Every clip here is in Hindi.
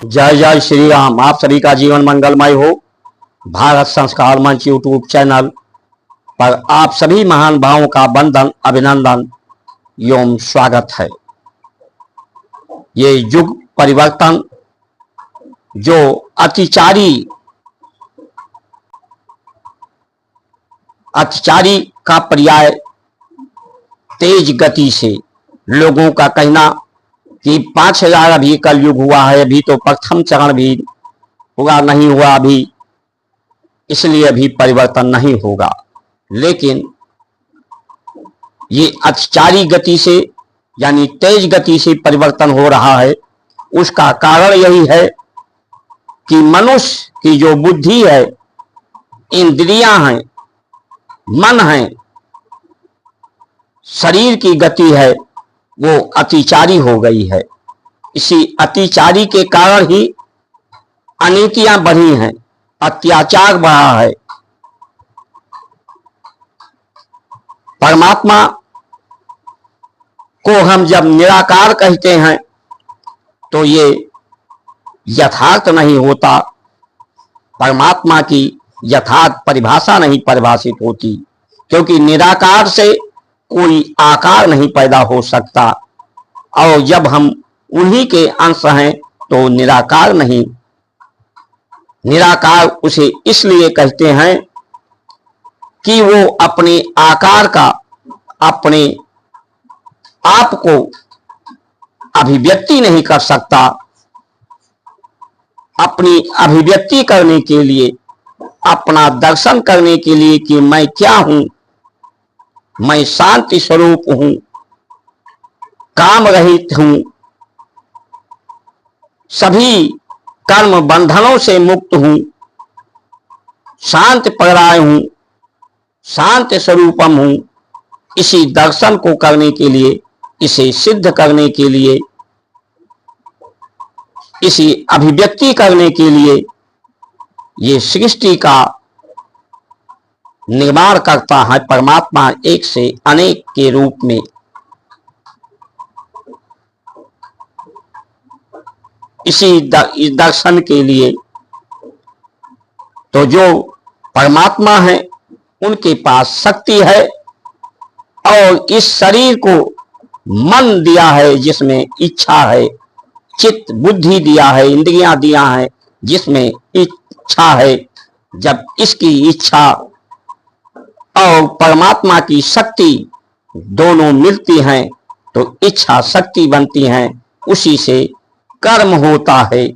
जय जय श्री राम। आप सभी का जीवन मंगलमय हो। भारत संस्कार मंच यूट्यूब चैनल पर आप सभी महान भावों का वंदन, अभिनंदन एवं स्वागत है। ये युग परिवर्तन जो अतिचारी का पर्याय तेज गति से, लोगों का कहना कि 5000 अभी कलयुग हुआ है, अभी तो प्रथम चरण भी पूरा नहीं हुआ अभी, इसलिए अभी परिवर्तन नहीं होगा। लेकिन ये अतिचारी गति से यानी तेज गति से परिवर्तन हो रहा है। उसका कारण यही है कि मनुष्य की जो बुद्धि है, इंद्रियां हैं, मन है, शरीर की गति है, वो अतिचारी हो गई है। इसी अतिचारी के कारण ही अनीतियां बढ़ी हैं, अत्याचार बढ़ा है। परमात्मा को हम जब निराकार कहते हैं तो ये यथार्थ नहीं होता, परमात्मा की यथार्थ परिभाषा नहीं परिभाषित होती, क्योंकि निराकार से कोई आकार नहीं पैदा हो सकता, और जब हम उन्हीं के अंश हैं तो निराकार नहीं। निराकार उसे इसलिए कहते हैं कि वो अपने आकार का, अपने आप को अभिव्यक्ति नहीं कर सकता। अपनी अभिव्यक्ति करने के लिए, अपना दर्शन करने के लिए कि मैं क्या हूं, मैं शांति स्वरूप हूं, काम रहित हूं, सभी कर्म बंधनों से मुक्त हूं, शांत पराय हूं, शांत स्वरूपम हूं। इसी दर्शन को करने के लिए, इसे सिद्ध करने के लिए, इसी अभिव्यक्ति करने के लिए ये सृष्टि का निर्माण करता है परमात्मा, एक से अनेक के रूप में। इसी दर्शन के लिए तो जो परमात्मा है उनके पास शक्ति है, और इस शरीर को मन दिया है जिसमें इच्छा है, चित्त बुद्धि दिया है, इंद्रियां दिया है जिसमें इच्छा है। जब इसकी इच्छा और परमात्मा की शक्ति दोनों मिलती हैं तो इच्छा शक्ति बनती हैं, उसी से कर्म होता है।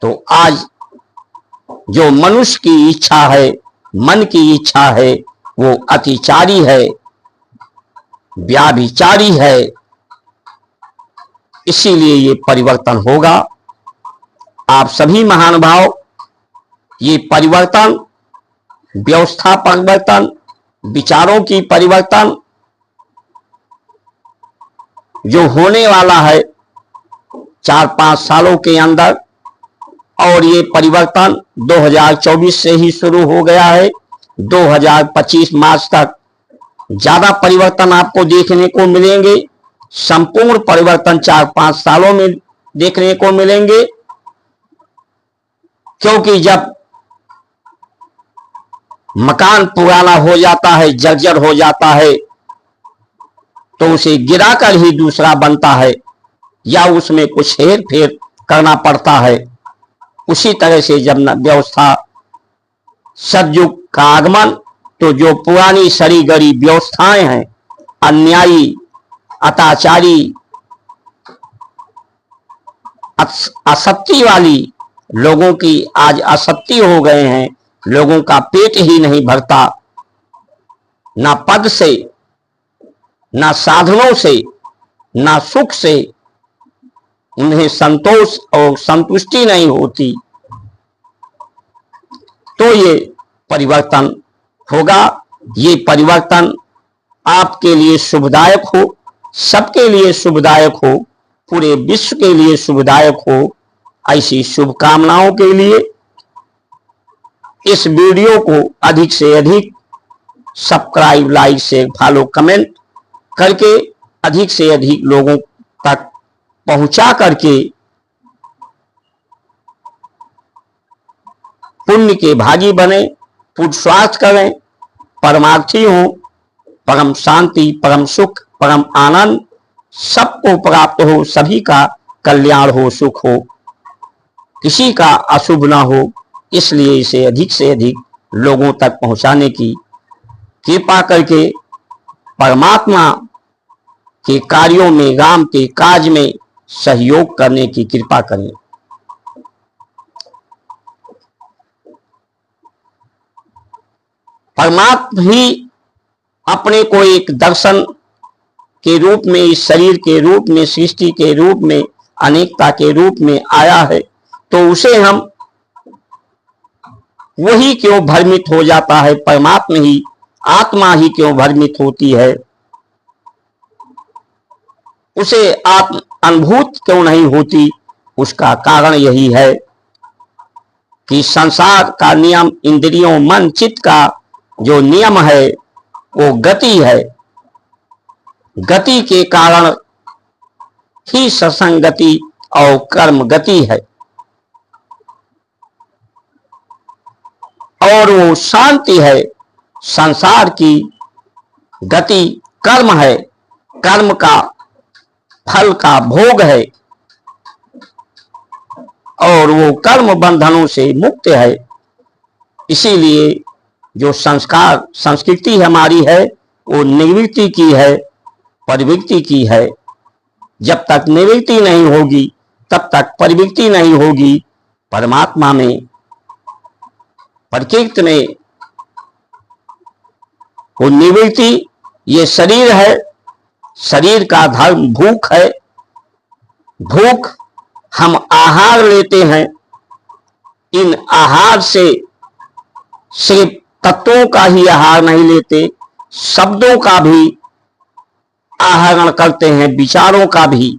तो आज जो मनुष्य की इच्छा है, मन की इच्छा है, वो अतिचारी है, व्याभिचारी है। इसीलिए ये परिवर्तन होगा। आप सभी महान भाव, ये परिवर्तन, व्यवस्था परिवर्तन, विचारों की परिवर्तन जो होने वाला है 4-5 सालों के अंदर, और ये परिवर्तन 2024 से ही शुरू हो गया है। 2025 मार्च तक ज्यादा परिवर्तन आपको देखने को मिलेंगे। संपूर्ण परिवर्तन 4-5 सालों में देखने को मिलेंगे, क्योंकि जब मकान पुराना हो जाता है, जर्जर हो जाता है, तो उसे गिराकर ही दूसरा बनता है, या उसमें कुछ हेर फेर करना पड़ता है। उसी तरह से जब व्यवस्था सतयुग का आगमन, तो जो पुरानी सड़ी गड़ी व्यवस्थाएं हैं, अन्यायी, अत्याचारी, असत्य वाली, लोगों की आज असत्य हो गए हैं। लोगों का पेट ही नहीं भरता, ना पद से, ना साधनों से, ना सुख से उन्हें संतोष और संतुष्टि नहीं होती। तो ये परिवर्तन होगा। ये परिवर्तन आपके लिए शुभदायक हो, सबके लिए शुभदायक हो, पूरे विश्व के लिए शुभदायक हो। ऐसी शुभकामनाओं के लिए इस वीडियो को अधिक से अधिक subscribe, like, share, follow, comment करके अधिक से अधिक लोगों तक पहुंचा करके पुण्य के भागी बने, पुरुषार्थ करें, परमार्थी हों, परम शांति, परम सुख, परम आनंद सबको प्राप्त हो, सभी का कल्याण हो, सुख हो, किसी का अशुभ ना हो। इसलिए इसे अधिक से अधिक लोगों तक पहुंचाने की कृपा करके परमात्मा के कार्यों में, राम के काज में सहयोग करने की कृपा करें। परमात्मा ही अपने को एक दर्शन के रूप में, इस शरीर के रूप में, सृष्टि के रूप में, अनेकता के रूप में आया है, तो उसे हम वही क्यों भ्रमित हो जाता है? परमात्मा ही, आत्मा ही क्यों भ्रमित होती है? उसे आत्म अनुभूत क्यों नहीं होती? उसका कारण यही है कि संसार का नियम, इंद्रियों, मन, चित्त का जो नियम है वो गति है। गति के कारण ही सत्संगति और कर्म गति है, और वो शांति है। संसार की गति कर्म है, कर्म का फल का भोग है, और वो कर्म बंधनों से मुक्त है। इसीलिए जो संस्कार, संस्कृति हमारी है वो निवृत्ति की है, परिवृत्ति की है। जब तक निवृत्ति नहीं होगी तब तक परिवृत्ति नहीं होगी। परमात्मा में, प्रकृति में वो निवृत्ति, ये शरीर है, शरीर का धर्म भूख है। भूख हम आहार लेते हैं, इन आहार से सिर्फ तत्वों का ही आहार नहीं लेते, शब्दों का भी आहरण करते हैं, विचारों का भी।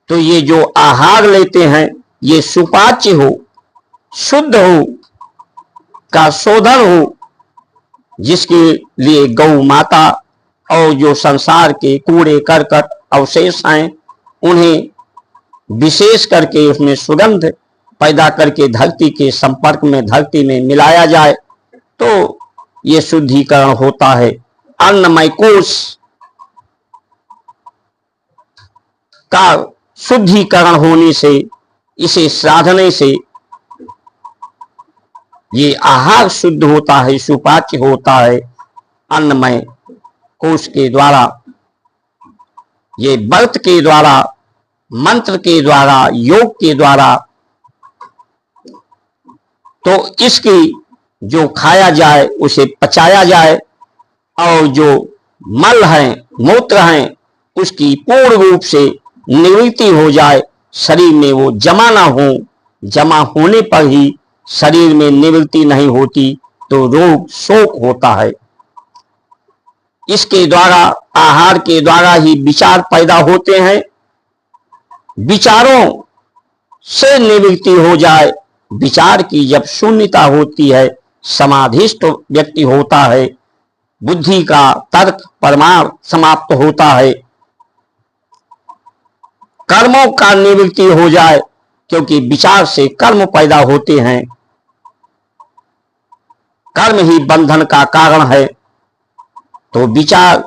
तो ये जो आहार लेते हैं ये सुपाच्य हो, शुद्ध हो, का शोधन हो, जिसके लिए गौ माता और जो संसार के कूड़े करकट अवशेष हैं उन्हें विशेष करके उसमें सुगंध पैदा करके धरती के संपर्क में, धरती में मिलाया जाए तो ये शुद्धिकरण होता है। अन्नमय कोश का शुद्धिकरण होने से, इसे साधने से ये आहार शुद्ध होता है, सुपाच्य होता है। अन्नमय कोश के द्वारा, ये व्रत के द्वारा, मंत्र के द्वारा, योग के द्वारा, तो इसकी जो खाया जाए उसे पचाया जाए, और जो मल है, मूत्र है, उसकी पूर्ण रूप से निवृत्ति हो जाए, शरीर में वो जमा ना हो। जमा होने पर ही शरीर में निवृत्ति नहीं होती तो रोग शोक होता है। इसके द्वारा, आहार के द्वारा ही विचार पैदा होते हैं। विचारों से निवृत्ति हो जाए, विचार की जब शून्यता होती है, समाधिस्थ व्यक्ति होता है, बुद्धि का तर्क परमार्थ समाप्त होता है। कर्मों का निवृत्ति हो जाए, क्योंकि विचार से कर्म पैदा होते हैं, कर्म ही बंधन का कारण है। तो विचार,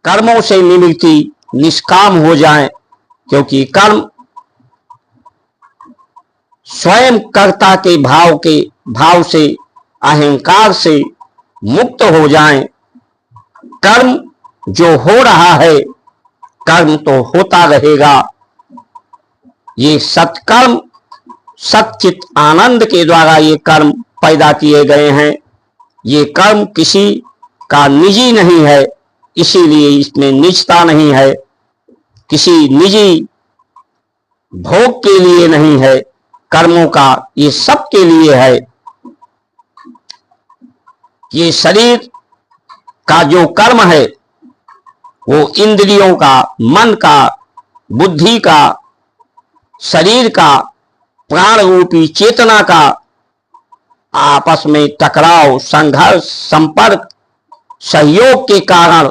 कर्मों से निवृत्ति, निष्काम हो जाए, क्योंकि कर्म स्वयं कर्ता के भाव से, अहंकार से मुक्त हो जाएं। कर्म जो हो रहा है, कर्म तो होता रहेगा। ये सत्कर्म, सच्चित आनंद के द्वारा ये कर्म पैदा किए गए हैं। ये कर्म किसी का निजी नहीं है, इसीलिए इसमें निजता नहीं है, किसी निजी भोग के लिए नहीं है। कर्मों का ये सबके लिए है। ये शरीर का जो कर्म है वो इंद्रियों का, मन का, बुद्धि का, शरीर का, प्राण रूपी चेतना का आपस में टकराव, संघर्ष, संपर्क, सहयोग के कारण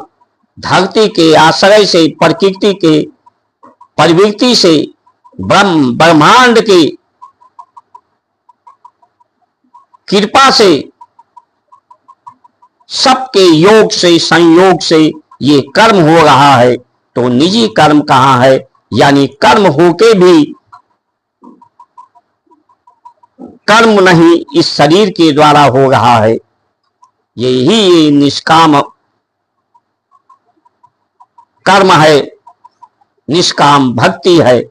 धरती के आश्रय से, प्रकृति के प्रवृत्ति से, ब्रह्मांड के कृपा से, सबके योग से, संयोग से ये कर्म हो रहा है। तो निजी कर्म कहाँ है, यानी कर्म होके भी कर्म नहीं इस शरीर के द्वारा हो रहा है। यही ये निष्काम कर्म है, निष्काम भक्ति है।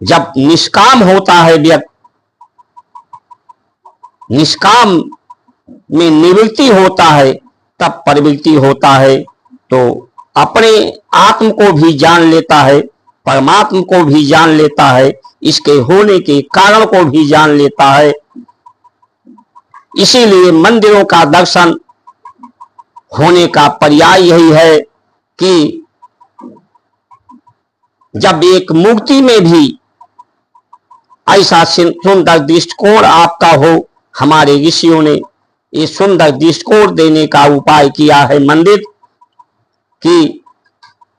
जब निष्काम होता है व्यक्ति, निष्काम में निवृत्ति होता है, तब प्रवृत्ति होता है। तो अपने आत्म को भी जान लेता है, परमात्मा को भी जान लेता है, इसके होने के कारण को भी जान लेता है। इसीलिए मंदिरों का दर्शन होने का पर्याय यही है कि जब एक मूर्ति में भी ऐसा सुंदर दृष्टिकोण आपका हो, हमारे ऋषियों ने ये सुंदर दृष्टिकोण देने का उपाय किया है मंदिर कि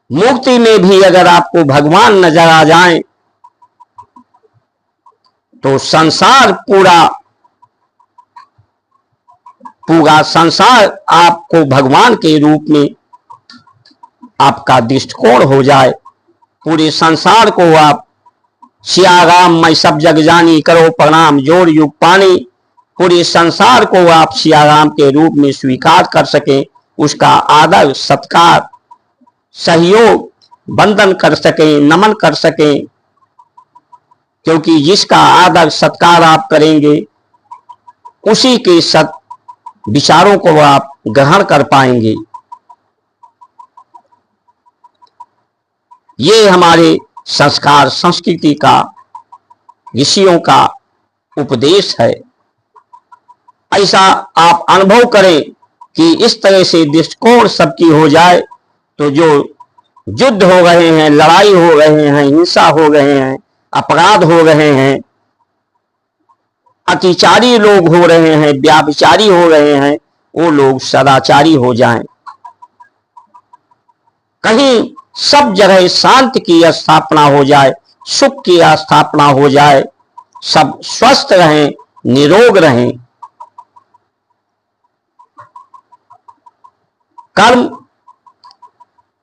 मूर्ति में भी अगर आपको भगवान नजर आ जाए तो संसार पूरा संसार आपको भगवान के रूप में आपका दृष्टिकोण हो जाए। पूरे संसार को आप सिया राम मैं सब जग जानी, करो प्रणाम जोड़ युग पानी, पूरे संसार को आप सिया राम के रूप में स्वीकार कर सकें, उसका आदर सत्कार सहयोग बंधन कर सकें, नमन कर सकें। क्योंकि जिसका आदर सत्कार आप करेंगे उसी के सत विचारों को आप ग्रहण कर पाएंगे। ये हमारे संस्कार संस्कृति का, ऋषियों का उपदेश है। ऐसा आप अनुभव करें कि इस तरह से दृष्टिकोण सबकी हो जाए तो जो युद्ध हो रहे हैं, लड़ाई हो रहे हैं, हिंसा हो रहे हैं, अपराध हो रहे हैं, अतिचारी लोग हो रहे हैं, व्याभिचारी हो रहे हैं, वो लोग सदाचारी हो जाएं। कहीं सब जगह शांति की स्थापना हो जाए, सुख की स्थापना हो जाए, सब स्वस्थ रहें, निरोग रहें। कर्म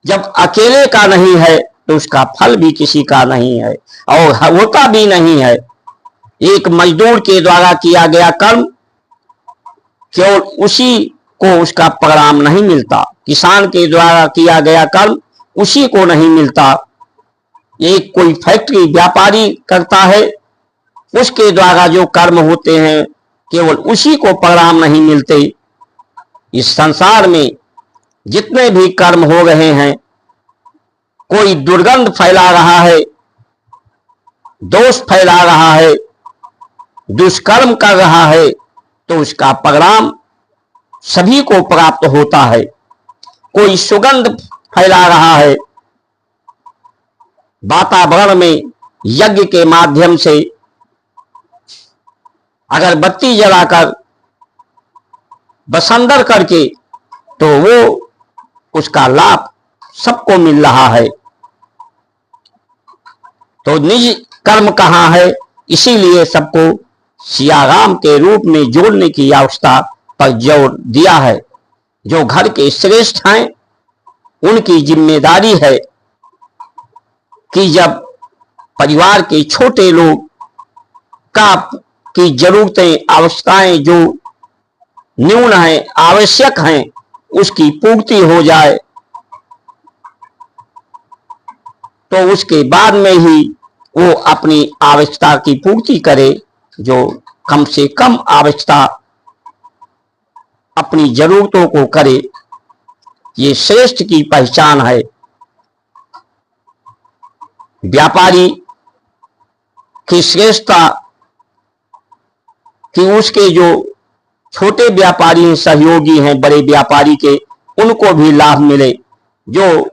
जब अकेले का नहीं है तो उसका फल भी किसी का नहीं है और होता भी नहीं है। एक मजदूर के द्वारा किया गया कर्म केवल उसी को उसका परिणाम नहीं मिलता, किसान के द्वारा किया गया कर्म उसी को नहीं मिलता। एक कोई फैक्ट्री व्यापारी करता है, उसके द्वारा जो कर्म होते हैं केवल उसी को परिणाम नहीं मिलते। इस संसार में जितने भी कर्म हो रहे हैं, कोई दुर्गंध फैला रहा है, दोष फैला रहा है, दुष्कर्म कर रहा है, तो उसका परिणाम सभी को प्राप्त होता है। कोई सुगंध फैला रहा है, वातावरण में यज्ञ के माध्यम से अगरबत्ती जलाकर बसंदर करके, तो वो उसका लाभ सबको मिल रहा है। तो निज कर्म कहाँ है, इसीलिए सबको सिया राम के रूप में जोड़ने की आवश्यकता पर जोर दिया है। जो घर के श्रेष्ठ हैं उनकी जिम्मेदारी है कि जब परिवार के छोटे लोग की जरूरतें आवश्यकताएं जो न्यून हैं, आवश्यक हैं, उसकी पूर्ति हो जाए, तो उसके बाद में ही वो अपनी आवश्यकता की पूर्ति करे। जो कम से कम आवश्यकता अपनी जरूरतों को करे, ये श्रेष्ठ की पहचान है। व्यापारी की श्रेष्ठता कि उसके जो छोटे व्यापारी सहयोगी हैं बड़े व्यापारी के, उनको भी लाभ मिले। जो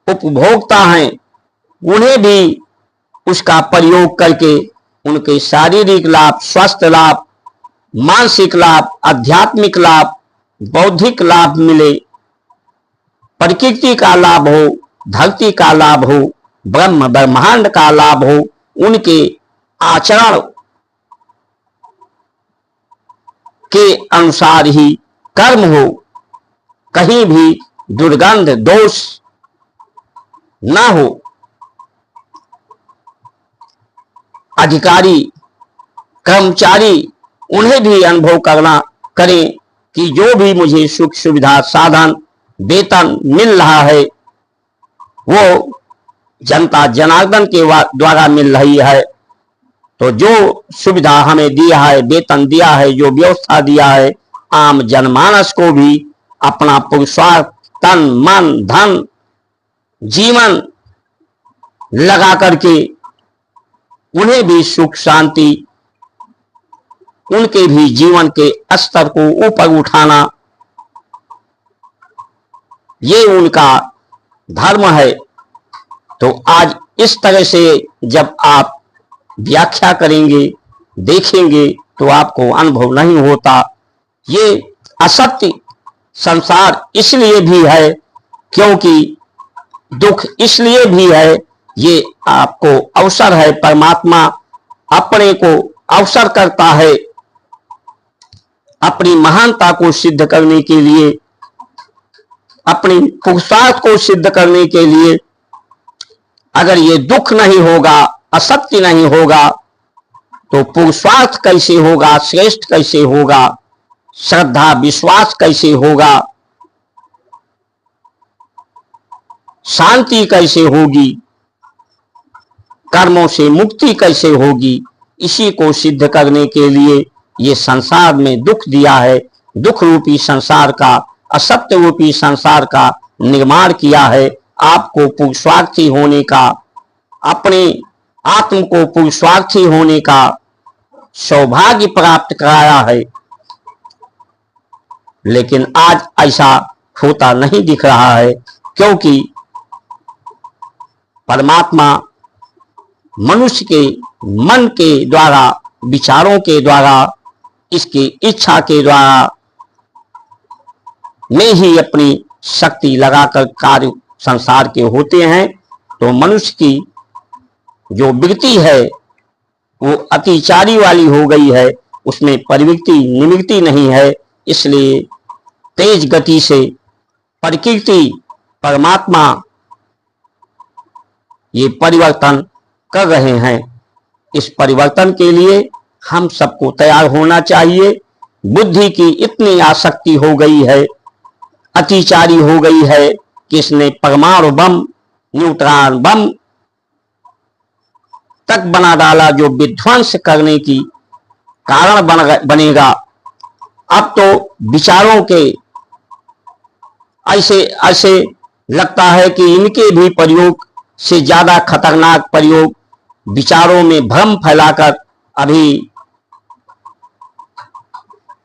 उपभोक्ता हैं उन्हें भी उसका प्रयोग करके उनके शारीरिक लाभ, स्वास्थ्य लाभ, मानसिक लाभ, आध्यात्मिक लाभ, बौद्धिक लाभ मिले। प्रकृति का लाभ हो, धरती का लाभ हो, ब्रह्मांड का लाभ हो, उनके आचरण के अनुसार ही कर्म हो, कहीं भी दुर्गंध दोष ना हो। अधिकारी कर्मचारी उन्हें भी अनुभव करना करें कि जो भी मुझे सुख सुविधा साधन वेतन मिल रहा है वो जनता जनार्दन के द्वारा मिल रही है। तो जो सुविधा हमें दिया है, वेतन दिया है, जो व्यवस्था दिया है, आम जनमानस को भी अपना पुरुषार्थ तन मन धन जीवन लगा करके उन्हें भी सुख शांति, उनके भी जीवन के स्तर को ऊपर उठाना, ये उनका धर्म है। तो आज इस तरह से जब आप व्याख्या करेंगे, देखेंगे, तो आपको अनुभव नहीं होता। ये असत्य संसार इसलिए भी है क्योंकि दुख इसलिए भी है, ये आपको अवसर है, परमात्मा अपने को अवसर करता है अपनी महानता को सिद्ध करने के लिए, अपनी पुरुषार्थ को सिद्ध करने के लिए। अगर ये दुख नहीं होगा, असत्य नहीं होगा, तो पुरुषार्थ कैसे होगा, श्रेष्ठ कैसे होगा, श्रद्धा विश्वास कैसे होगा, शांति कैसे होगी, कर्मों से मुक्ति कैसे होगी। इसी को सिद्ध करने के लिए ये संसार में दुख दिया है। दुख रूपी संसार का, असत्य रूपी संसार का निर्माण किया है। आपको पुरुषार्थी होने का, अपने आत्म को पुरुषार्थी होने का सौभाग्य प्राप्त कराया है। लेकिन आज ऐसा होता नहीं दिख रहा है, क्योंकि परमात्मा मनुष्य के मन के द्वारा, विचारों के द्वारा, इसकी इच्छा के द्वारा में ही अपनी शक्ति लगाकर कार्य संसार के होते हैं। तो मनुष्य की जो वृत्ति है वो अतिचारी वाली हो गई है, उसमें प्रवृत्ति निवृत्ति नहीं है। इसलिए तेज गति से प्रकृति परमात्मा ये परिवर्तन कर रहे हैं। इस परिवर्तन के लिए हम सबको तैयार होना चाहिए। बुद्धि की इतनी आसक्ति हो गई है, अतिचारी हो गई है कि इसने परमाणु बम, न्यूट्रॉन बम तक बना डाला, जो विध्वंस करने की कारण बनेगा। अब तो विचारों के ऐसे ऐसे लगता है कि इनके भी प्रयोग से ज्यादा खतरनाक प्रयोग विचारों में भ्रम फैलाकर अभी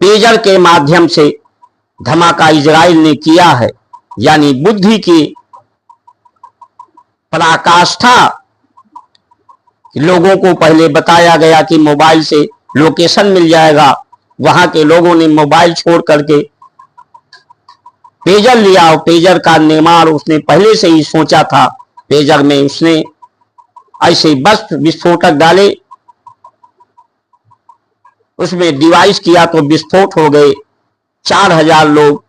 पेजर के माध्यम से धमाका इजराइल ने किया है। यानी बुद्धि की पराकाष्ठा। लोगों को पहले बताया गया कि मोबाइल से लोकेशन मिल जाएगा, वहां के लोगों ने मोबाइल छोड़ करके पेजर लिया और पेजर का निर्माण उसने पहले से ही सोचा था। पेजर में उसने ऐसे बस विस्फोटक डाले, उसमें डिवाइस किया तो विस्फोट हो गए। 4000 लोग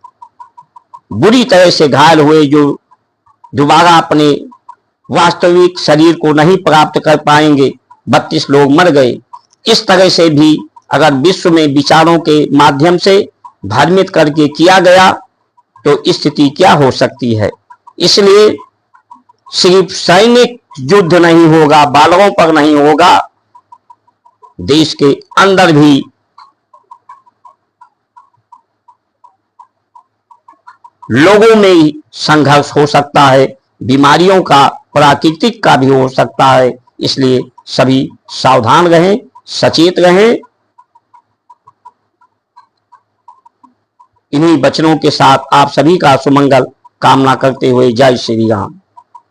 बुरी तरह से घायल हुए, जो दोबारा अपने वास्तविक शरीर को नहीं प्राप्त कर पाएंगे। 32 लोग मर गए। इस तरह से भी अगर विश्व में विचारों के माध्यम से भ्रमित करके किया गया तो स्थिति क्या हो सकती है। इसलिए सिर्फ सैनिक युद्ध नहीं होगा, बालकों पर नहीं होगा, देश के अंदर भी लोगों में ही संघर्ष हो सकता है, बीमारियों का, प्राकृतिक का भी हो सकता है। इसलिए सभी सावधान रहें, सचेत रहें। इन्हीं वचनों के साथ आप सभी का सुमंगल कामना करते हुए जय श्री राम।